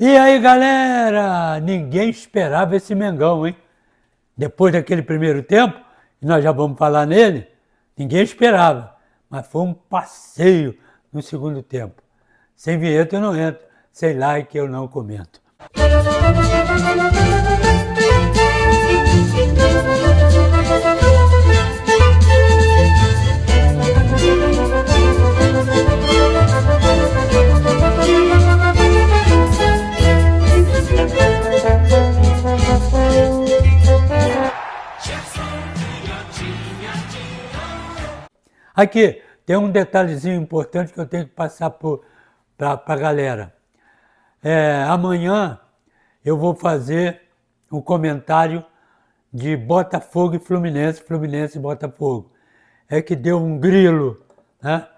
E aí, galera? Ninguém esperava esse Mengão, hein? Depois daquele primeiro tempo, e nós já vamos falar nele, ninguém esperava. Mas foi um passeio no segundo tempo. Sem vinheta eu não entro, sem like eu não comento. Aqui, tem um detalhezinho importante que eu tenho que passar para a galera. Amanhã eu vou fazer um comentário de Botafogo e Fluminense, Fluminense e Botafogo. É que deu um grilo, né?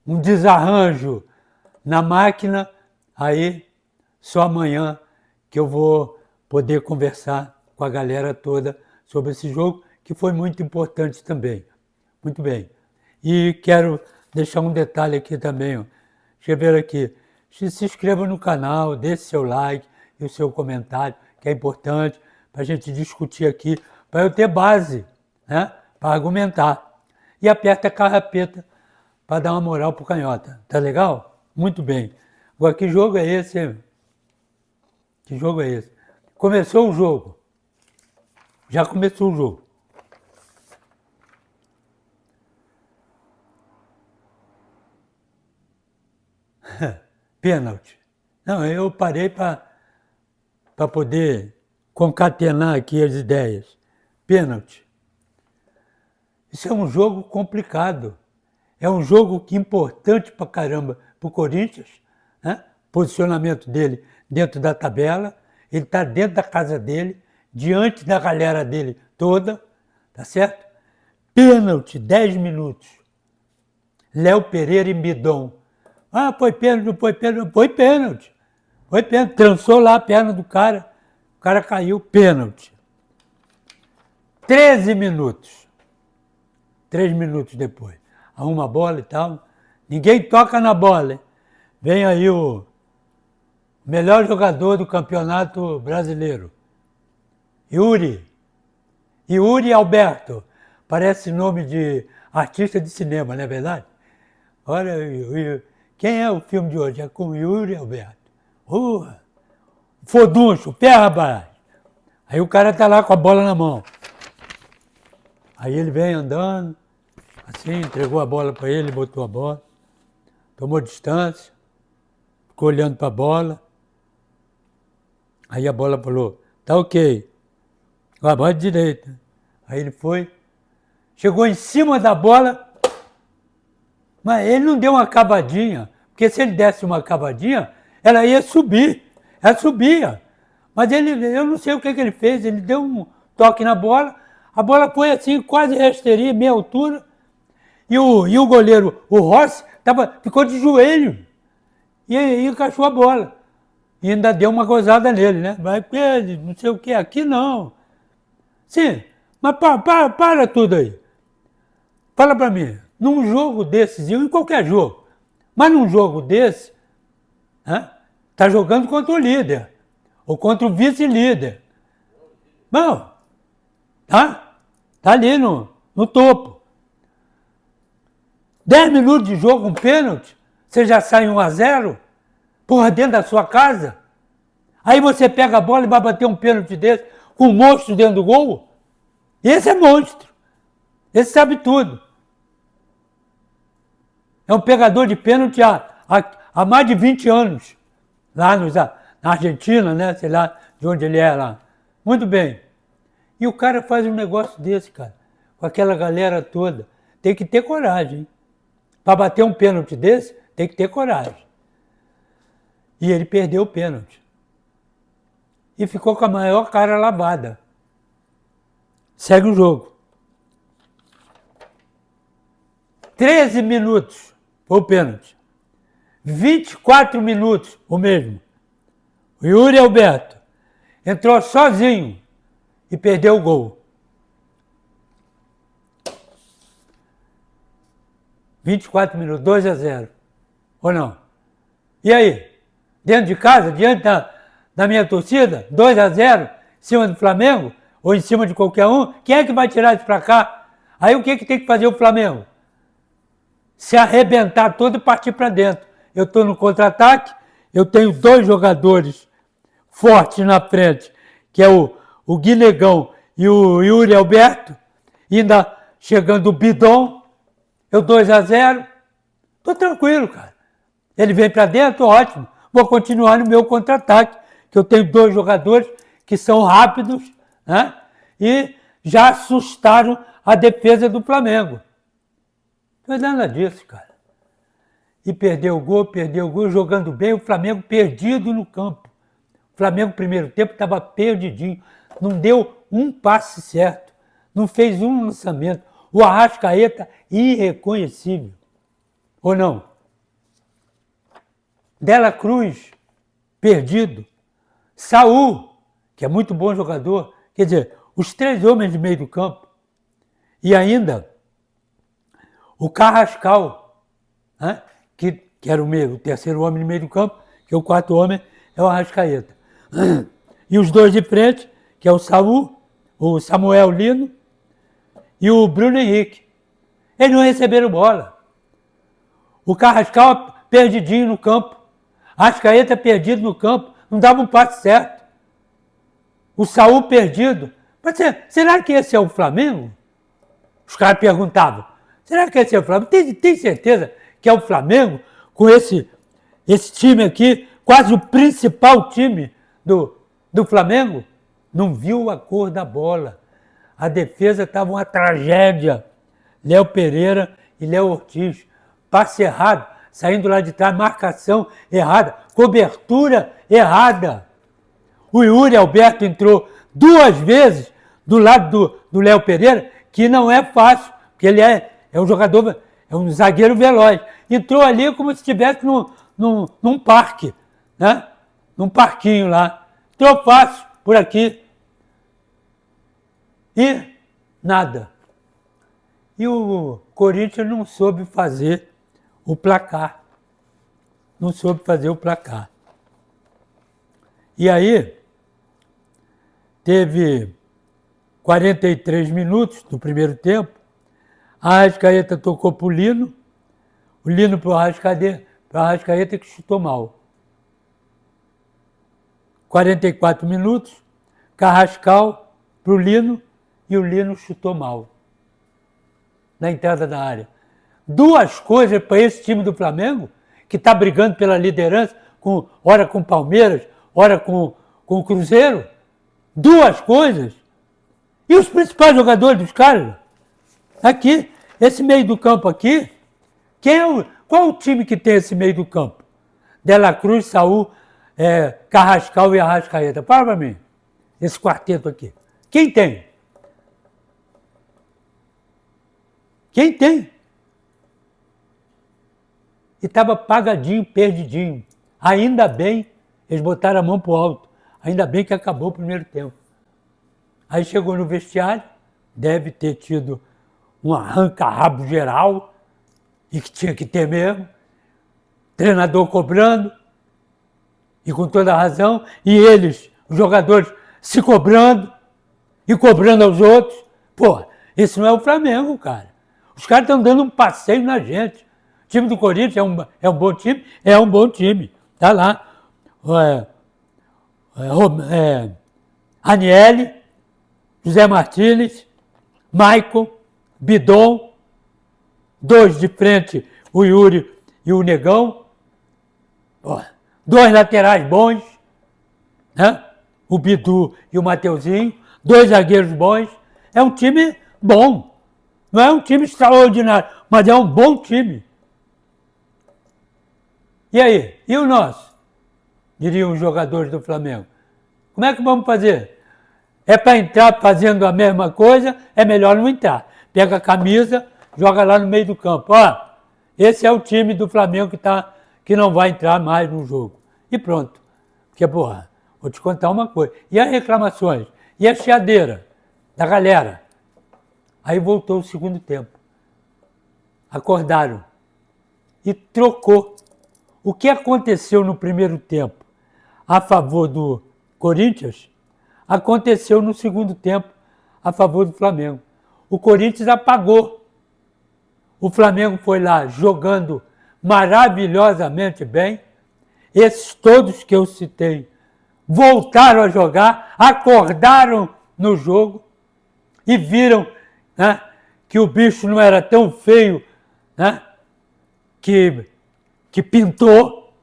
Um desarranjo na máquina, aí só amanhã que eu vou poder conversar com a galera toda sobre esse jogo, que foi muito importante também. Muito bem. E quero deixar um detalhe aqui também. Ó. Deixa eu ver aqui. Se inscreva no canal, deixe seu like e o seu comentário, que é importante para a gente discutir aqui, para eu ter base, né, para argumentar. E aperta a carrapeta para dar uma moral pro Canhota. Tá legal? Muito bem. Agora, que jogo é esse, hein? Que jogo é esse? Começou o jogo. Já começou o jogo. Pênalti. Não, eu parei para poder concatenar aqui as ideias. Pênalti. Isso é um jogo complicado. É um jogo importante pra caramba pro Corinthians, né? Posicionamento dele dentro da tabela, ele está dentro da casa dele, diante da galera dele toda, tá certo? Pênalti, 10 minutos. Léo Pereira e Midon. Ah, foi pênalti, não foi pênalti? Foi pênalti. Foi pênalti. Trançou lá a perna do cara, o cara caiu, pênalti. 13 minutos. 3 minutos depois. Arruma a bola e tal. Ninguém toca na bola. Hein? Vem aí o melhor jogador do campeonato brasileiro. Yuri Alberto. Parece nome de artista de cinema, não é verdade? Olha, quem é o filme de hoje? É com Yuri Alberto. Foduncho, pé, rapaz. Aí o cara tá lá com a bola na mão. Aí ele vem andando, assim, entregou a bola para ele, botou a bola, tomou distância, ficou olhando para a bola. Aí a bola falou, tá ok, a bola de direita. Aí ele foi, chegou em cima da bola, mas ele não deu uma cavadinha, porque se ele desse uma cavadinha, ela ia subir, ela subia. Mas eu não sei o que ele fez, ele deu um toque na bola, a bola foi assim, quase rasteria, meia altura, e o goleiro, o Rossi, ficou de joelho e encaixou a bola. E ainda deu uma gozada nele, né? Vai, não sei o que, aqui não. Sim, mas para tudo aí. Fala para mim, num jogo desses, em qualquer jogo, mas num jogo desse, tá jogando contra o líder, ou contra o vice-líder. Bom, tá ali no topo. 10 minutos de jogo, um pênalti, você já sai 1-0, porra, dentro da sua casa. Aí você pega a bola e vai bater um pênalti desse, com um monstro dentro do gol. Esse é monstro. Esse sabe tudo. É um pegador de pênalti há mais de 20 anos. Lá na Argentina, né? Sei lá de onde ele é lá. Muito bem. E o cara faz um negócio desse, cara. Com aquela galera toda. Tem que ter coragem. Para bater um pênalti desse, tem que ter coragem. E ele perdeu o pênalti. E ficou com a maior cara lavada. Segue o jogo. 13 minutos foi o pênalti. 24 minutos, o mesmo. O Yuri Alberto entrou sozinho e perdeu o gol. 24 minutos, 2-0. Ou não? E aí? dentro de casa, diante da minha torcida, 2-0, em cima do Flamengo, ou em cima de qualquer um, quem é que vai tirar isso para cá? Aí o que tem que fazer o Flamengo? Se arrebentar todo e partir para dentro. Eu estou no contra-ataque, eu tenho 2 jogadores fortes na frente, que é o Guinegão e o Yuri Alberto, ainda chegando o Bidon, eu 2-0, estou tranquilo, cara. Ele vem para dentro, ótimo. Vou continuar no meu contra-ataque, que eu tenho 2 jogadores que são rápidos, né? E já assustaram a defesa do Flamengo. Não é nada disso, cara. E perdeu o gol, jogando bem, o Flamengo perdido no campo. O Flamengo, no primeiro tempo, estava perdidinho. Não deu um passe certo. Não fez um lançamento. O Arrascaeta, irreconhecível. Ou não? Dela Cruz, perdido. Saul, que é muito bom jogador. Quer dizer, os 3 homens de meio do campo. E ainda o Carrascal, né? que era o terceiro homem no meio do campo, que o 4º homem é o Arrascaeta. E os 2 de frente, que é o Saul, o Samuel Lino e o Bruno Henrique. Eles não receberam bola. O Carrascal perdidinho no campo. Arrascaeta perdido no campo, não dava um passe certo. O Saul perdido. Mas será que esse é o Flamengo? Os caras perguntavam. Será que esse é o Flamengo? Tem certeza que é o Flamengo, com esse time aqui, quase o principal time do Flamengo? Não viu a cor da bola. A defesa estava uma tragédia. Léo Pereira e Léo Ortiz. Passe errado, saindo lá de trás, marcação errada, cobertura errada. O Yuri Alberto entrou 2 vezes do lado do Léo Pereira, que não é fácil, porque ele é um jogador, é um zagueiro veloz. Entrou ali como se estivesse num parque, né? Num parquinho lá. Entrou fácil por aqui. E nada. E o Corinthians não soube fazer o placar. Não soube fazer o placar. E aí, teve 43 minutos do primeiro tempo, a Arrascaeta tocou para o Lino para o Arrascaeta que chutou mal. 44 minutos, Carrascal para o Lino e o Lino chutou mal. Na entrada da área. 2 coisas para esse time do Flamengo, que está brigando pela liderança, ora com o Palmeiras, ora com o Cruzeiro. 2 coisas. E os principais jogadores dos caras? Aqui, esse meio do campo aqui, qual o time que tem esse meio do campo? Dela Cruz, Saul, Carrascal e Arrascaeta. Fala para mim, esse quarteto aqui. Quem tem? Quem tem? E estava pagadinho, perdidinho. Ainda bem, eles botaram a mão pro alto. Ainda bem que acabou o primeiro tempo. Aí chegou no vestiário, deve ter tido um arranca-rabo geral, e que tinha que ter mesmo. Treinador cobrando, e com toda a razão, e eles, os jogadores, se cobrando, e cobrando aos outros. Pô, esse não é o Flamengo, cara. Os caras estão dando um passeio na gente. O time do Corinthians é um bom time? É um bom time. Tá lá. Aniele, José Martínez, Maicon, Bidon, 2 de frente, o Yuri e o Negão. 2 laterais bons, né? O Bidu e o Mateuzinho. 2 zagueiros bons. É um time bom. Não é um time extraordinário, mas é um bom time. E aí? E o nosso? Diriam os jogadores do Flamengo. Como é que vamos fazer? É para entrar fazendo a mesma coisa? É melhor não entrar. Pega a camisa, joga lá no meio do campo. Ó, esse é o time do Flamengo que não vai entrar mais no jogo. E pronto. Porque, porra, vou te contar uma coisa. E as reclamações? E a chiadeira da galera? Aí voltou o segundo tempo. Acordaram. E trocou. O que aconteceu no primeiro tempo? a favor do Corinthians aconteceu no segundo tempo a favor do Flamengo. O Corinthians apagou. O Flamengo foi lá jogando maravilhosamente bem. Esses todos que eu citei voltaram a jogar, acordaram no jogo e viram, né, que o bicho não era tão feio, né, que pintou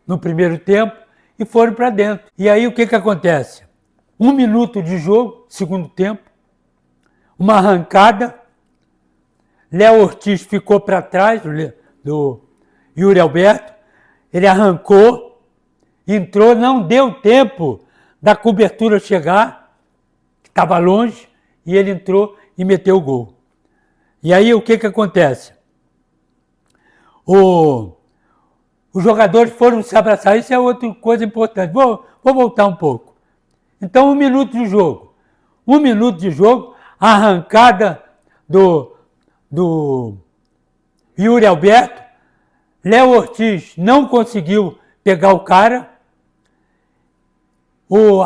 no primeiro tempo e foram para dentro. E aí o que acontece? 1 minuto de jogo, segundo tempo, uma arrancada, Léo Ortiz ficou para trás do Yuri Alberto, ele arrancou, entrou, não deu tempo da cobertura chegar, que estava longe, e ele entrou e meteu o gol. E aí o que acontece? Os jogadores foram se abraçar, isso é outra coisa importante. Vou voltar um pouco. Então, 1 minuto de jogo. 1 minuto de jogo, a arrancada do Yuri Alberto, Léo Ortiz não conseguiu pegar o cara,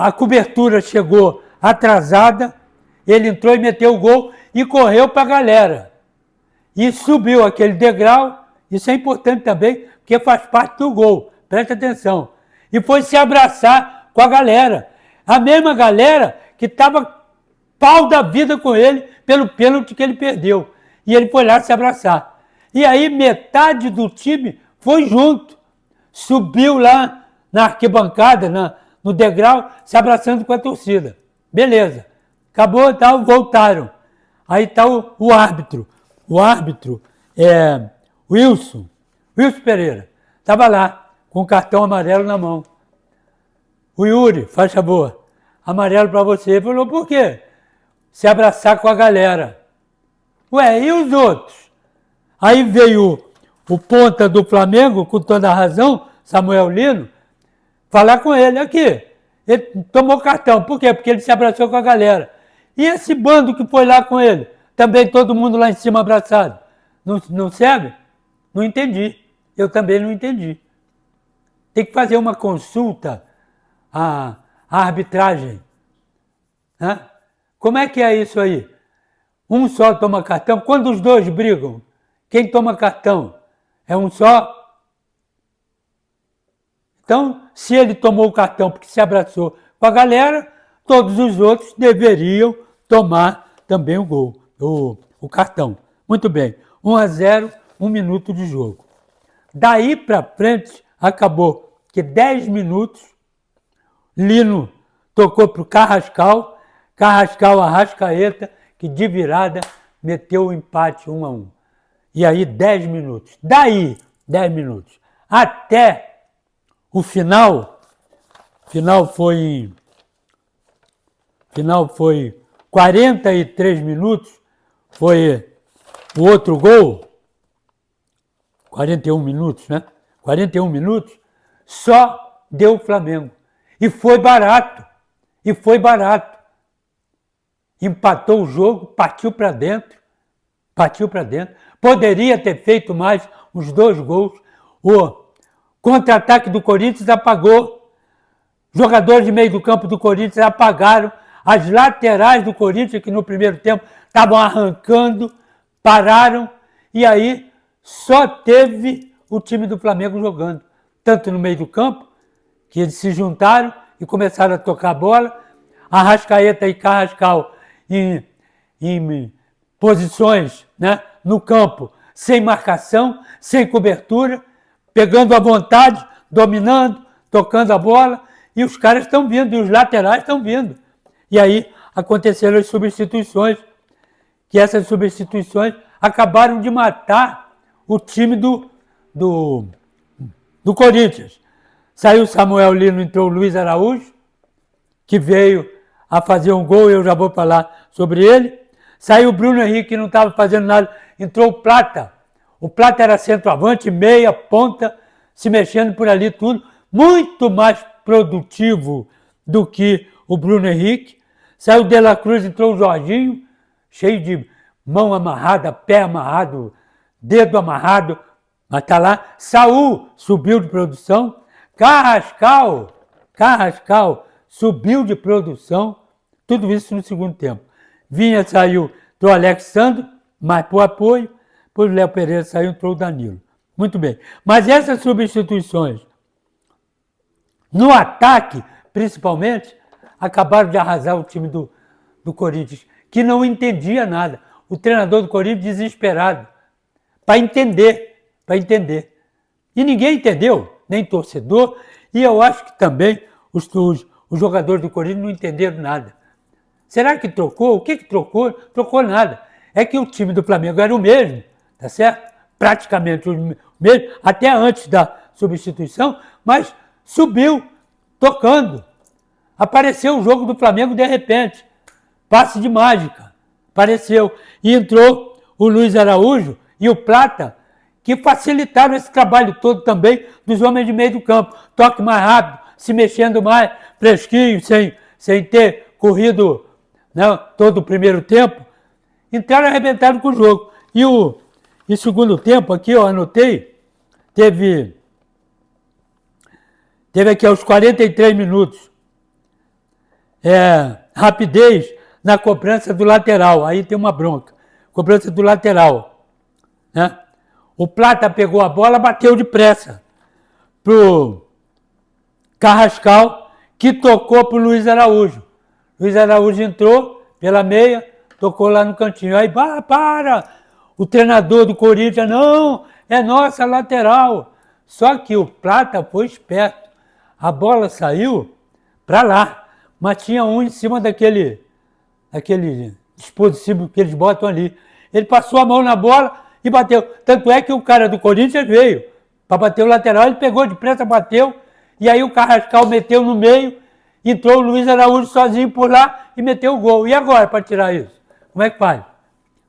a cobertura chegou atrasada, ele entrou e meteu o gol e correu para a galera. E subiu aquele degrau, isso é importante também, porque faz parte do gol, preste atenção. E foi se abraçar com a galera. A mesma galera que estava pau da vida com ele pelo pênalti que ele perdeu. E ele foi lá se abraçar. E aí metade do time foi junto. Subiu lá na arquibancada, no degrau, se abraçando com a torcida. Beleza. Acabou, tal, voltaram. Aí está o árbitro. O árbitro é Wilson Pereira. Estava lá, com o cartão amarelo na mão. O Yuri, faz favor, amarelo para você. Ele falou, por quê? Se abraçar com a galera. Ué, e os outros? Aí veio o ponta do Flamengo, com toda a razão, Samuel Lino, falar com ele aqui. Ele tomou cartão. Por quê? Porque ele se abraçou com a galera. E esse bando que foi lá com ele? Também todo mundo lá em cima abraçado. Não serve? Não entendi. Eu também não entendi. Tem que fazer uma consulta à arbitragem. Hã? Como é que é isso aí? Um só toma cartão? Quando os dois brigam, quem toma cartão? É um só? Então, se ele tomou o cartão porque se abraçou com a galera, todos os outros deveriam tomar também o gol, o cartão. Muito bem, 1-0, 1 minuto de jogo. Daí para frente, acabou que 10 minutos, Lino tocou para o Carrascal, Arrascaeta, que de virada meteu o empate 1-1. E aí 10 minutos. Daí, 10 minutos. Até o final foi 43 minutos, foi o outro gol, 41 minutos, né? 41 minutos, só deu o Flamengo. E foi barato. Empatou o jogo, partiu para dentro. Poderia ter feito mais os 2 gols. O contra-ataque do Corinthians apagou. Jogadores de meio do campo do Corinthians apagaram. As laterais do Corinthians, que no primeiro tempo estavam arrancando, pararam. E aí só teve o time do Flamengo jogando. Tanto no meio do campo, que eles se juntaram e começaram a tocar a bola. Arrascaeta e Carrascal em posições, né, no campo, sem marcação, sem cobertura, pegando à vontade, dominando, tocando a bola, e os caras estão vindo, e os laterais estão vindo. E aí aconteceram as substituições, que essas substituições acabaram de matar o time do Corinthians. Saiu Samuel Lino, entrou o Luiz Araújo, que veio a fazer um gol, eu já vou falar sobre ele. Saiu o Bruno Henrique, que não estava fazendo nada, entrou o Plata. O Plata era centroavante, meia, ponta, se mexendo por ali tudo, muito mais produtivo do que o Bruno Henrique. Saiu o De La Cruz, entrou o Jorginho, cheio de mão amarrada, pé amarrado, dedo amarrado, mas está lá. Saul subiu de produção, Carrascal subiu de produção, tudo isso no segundo tempo. Vinha, saiu, entrou o Alexandre, mais para o apoio, depois o Léo Pereira saiu, entrou o Danilo. Muito bem. Mas essas substituições, no ataque, principalmente, acabaram de arrasar o time do Corinthians, que não entendia nada. O treinador do Corinthians desesperado, para entender. E ninguém entendeu, nem torcedor, e eu acho que também os jogadores do Corinthians não entenderam nada. Será que trocou? O que trocou? Trocou nada. É que o time do Flamengo era o mesmo, tá certo? Praticamente o mesmo, até antes da substituição, mas subiu, tocando. Apareceu o jogo do Flamengo de repente. Passe de mágica. Apareceu. E entrou o Luiz Araújo e o Plata, que facilitaram esse trabalho todo também dos homens de meio do campo. Toque mais rápido, se mexendo mais, fresquinho, sem ter corrido, né, todo o primeiro tempo. Entraram arrebentados com o jogo. E segundo tempo, aqui eu anotei, teve aqui aos 43 minutos, rapidez na cobrança do lateral. Aí tem uma bronca. Cobrança do lateral. Né? O Plata pegou a bola, bateu depressa pro Carrascal, que tocou pro Luiz Araújo. Luiz Araújo entrou pela meia, tocou lá no cantinho. Aí, para! O treinador do Corinthians, não, é nossa lateral. Só que o Plata foi esperto. A bola saiu para lá, mas tinha um em cima daquele dispositivo que eles botam ali. Ele passou a mão na bola e bateu. Tanto é que o cara do Corinthians veio para bater o lateral, ele pegou depressa, bateu, e aí o Carrascal meteu no meio, entrou o Luiz Araújo sozinho por lá e meteu o gol. E agora para tirar isso? Como é que faz?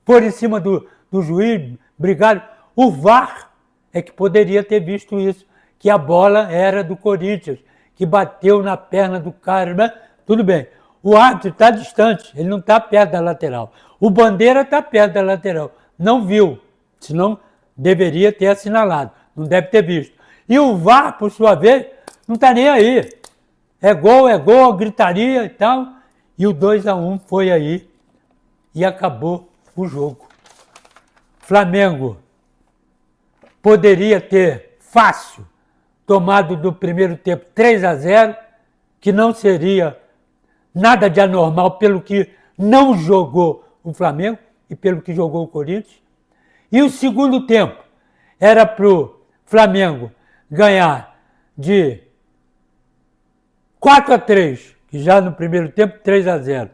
Por em cima do juiz, brigaram. O VAR é que poderia ter visto isso, que a bola era do Corinthians, que bateu na perna do cara, né? Tudo bem. O árbitro está distante, ele não está perto da lateral. O Bandeira está perto da lateral. Não viu, senão deveria ter assinalado, não deve ter visto. E o VAR, por sua vez, não está nem aí. É gol, gritaria e tal. E o 2-1 foi aí e acabou o jogo. Flamengo poderia ter fácil tomado do primeiro tempo 3-0, que não seria nada de anormal pelo que não jogou o Flamengo e pelo que jogou o Corinthians. E o segundo tempo era para o Flamengo ganhar de 4-3, que já no primeiro tempo 3-0.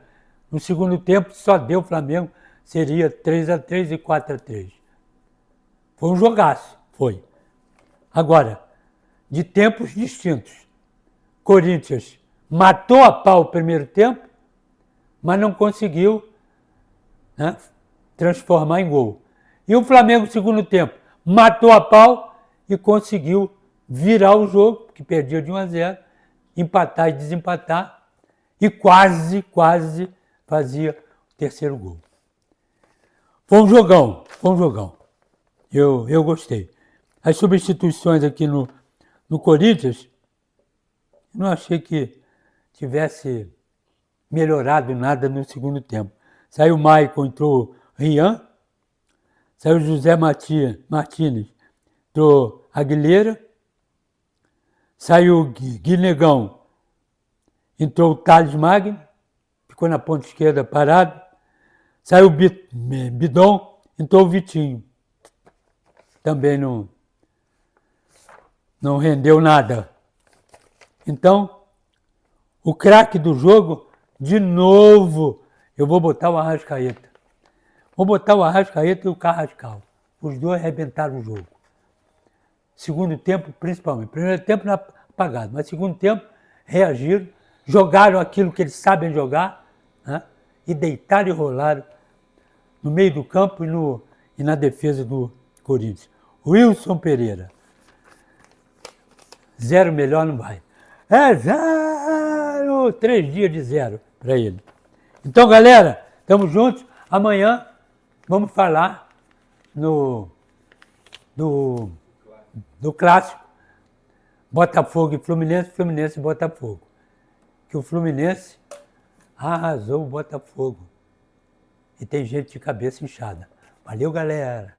No segundo tempo só deu o Flamengo, seria 3-3 e 4-3. Foi um jogaço, foi. Agora, de tempos distintos. Corinthians matou a pau o primeiro tempo, mas não conseguiu, né, transformar em gol. E o Flamengo, no segundo tempo, matou a pau e conseguiu virar o jogo, que perdia de 1-0, empatar e desempatar, e quase fazia o terceiro gol. Foi um jogão. Eu gostei. As substituições aqui no Corinthians, não achei que tivesse melhorado nada no segundo tempo. Saiu o Maicon, entrou o Rian, saiu o José Martínez, entrou Aguilera, saiu o Guinegão, entrou o Thales Magno, ficou na ponta esquerda parado, saiu o Bidon, entrou o Vitinho. Também não rendeu nada. Então, o craque do jogo, de novo, eu vou botar o Arrascaeta. Vou botar o Arrascaeta e o Carrascal. Os dois arrebentaram o jogo. Segundo tempo, principalmente. Primeiro tempo apagado, mas segundo tempo reagiram, jogaram aquilo que eles sabem jogar, né? E deitaram e rolaram no meio do campo e na defesa do Corinthians. Wilson Pereira. 0 melhor não vai. É 0! 3 dias de 0 para ele. Então, galera, estamos juntos. Amanhã vamos falar do clássico. Botafogo e Fluminense, Fluminense e Botafogo. Que o Fluminense arrasou o Botafogo. E tem gente de cabeça inchada. Valeu, galera!